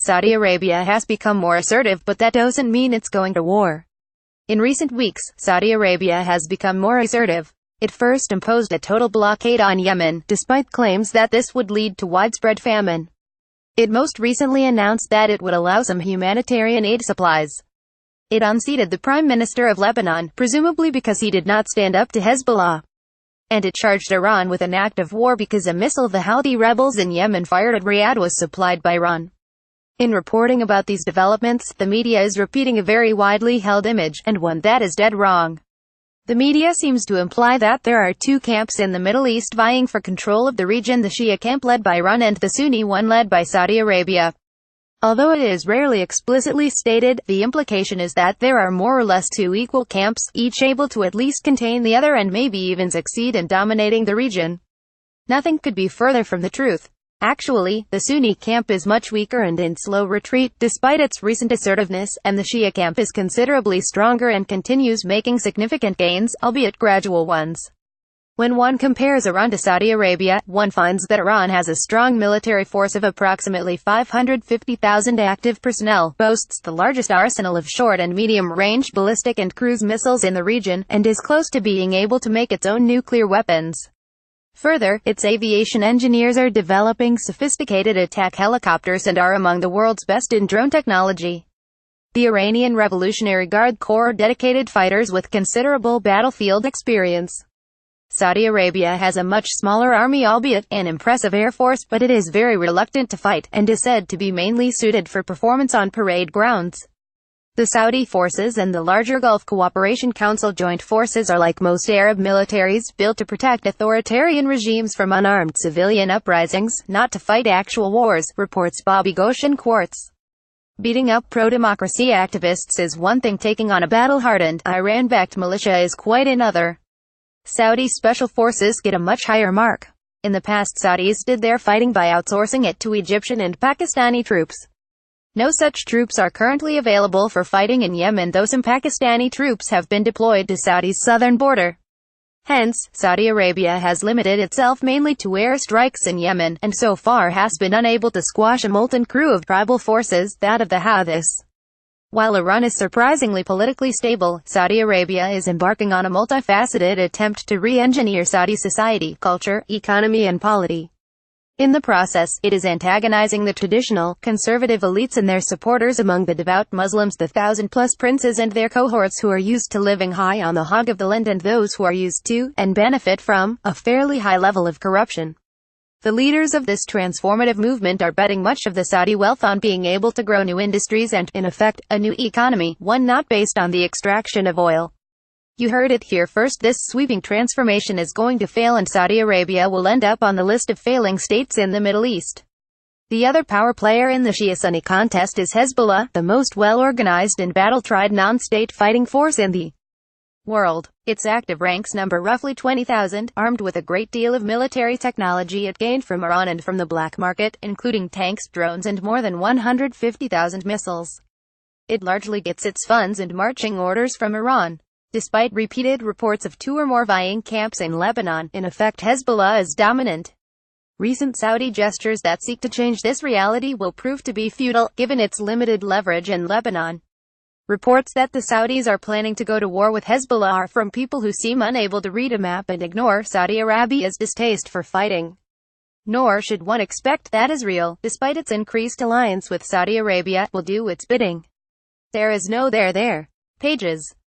Saudi Arabia has become more assertive, but that doesn't mean it's going to war. In recent weeks, Saudi Arabia has become more assertive. It first imposed a total blockade on Yemen, despite claims that this would lead to widespread famine. It most recently announced that it would allow some humanitarian aid supplies. It unseated the Prime Minister of Lebanon, presumably because he did not stand up to Hezbollah. And it charged Iran with an act of war because a missile the Houthi rebels in Yemen fired at Riyadh was supplied by Iran. In reporting about these developments, the media is repeating a very widely held image, and one that is dead wrong. The media seems to imply that there are two camps in the Middle East vying for control of the region, the Shia camp led by Iran and the Sunni one led by Saudi Arabia. Although it is rarely explicitly stated, the implication is that there are more or less two equal camps, each able to at least contain the other and maybe even succeed in dominating the region. Nothing could be further from the truth. Actually, the Sunni camp is much weaker and in slow retreat, despite its recent assertiveness, and the Shia camp is considerably stronger and continues making significant gains, albeit gradual ones. When one compares Iran to Saudi Arabia, one finds that Iran has a strong military force of approximately 550,000 active personnel, boasts the largest arsenal of short and medium-range ballistic and cruise missiles in the region, and is close to being able to make its own nuclear weapons. Further, its aviation engineers are developing sophisticated attack helicopters and are among the world's best in drone technology. The Iranian Revolutionary Guard Corps are dedicated fighters with considerable battlefield experience. Saudi Arabia has a much smaller army, albeit an impressive air force, but it is very reluctant to fight, and is said to be mainly suited for performance on parade grounds. The Saudi forces and the larger Gulf Cooperation Council joint forces are, like most Arab militaries, built to protect authoritarian regimes from unarmed civilian uprisings, not to fight actual wars, reports Bobby Goshen Quartz. Beating up pro-democracy activists is one thing, taking on a battle-hardened, Iran-backed militia is quite another. Saudi special forces get a much higher mark. In the past, Saudis did their fighting by outsourcing it to Egyptian and Pakistani troops. No such troops are currently available for fighting in Yemen, though some Pakistani troops have been deployed to Saudi's southern border. Hence, Saudi Arabia has limited itself mainly to air strikes in Yemen, and so far has been unable to squash a molten crew of tribal forces, that of the Houthis. While Iran is surprisingly politically stable, Saudi Arabia is embarking on a multifaceted attempt to re-engineer Saudi society, culture, economy and polity. In the process, it is antagonizing the traditional, conservative elites and their supporters among the devout Muslims, the 1,000-plus princes and their cohorts who are used to living high on the hog of the land, and those who are used to, and benefit from, a fairly high level of corruption. The leaders of this transformative movement are betting much of the Saudi wealth on being able to grow new industries and, in effect, a new economy, one not based on the extraction of oil. You heard it here first. This sweeping transformation is going to fail, and Saudi Arabia will end up on the list of failing states in the Middle East. The other power player in the Shia-Sunni contest is Hezbollah, the most well-organized and battle-tried non-state fighting force in the world. Its active ranks number roughly 20,000, armed with a great deal of military technology it gained from Iran and from the black market, including tanks, drones and more than 150,000 missiles. It largely gets its funds and marching orders from Iran. Despite repeated reports of two or more vying camps in Lebanon, in effect Hezbollah is dominant. Recent Saudi gestures that seek to change this reality will prove to be futile, given its limited leverage in Lebanon. Reports that the Saudis are planning to go to war with Hezbollah are from people who seem unable to read a map and ignore Saudi Arabia's distaste for fighting. Nor should one expect that Israel, despite its increased alliance with Saudi Arabia, will do its bidding. There is no there. Pages.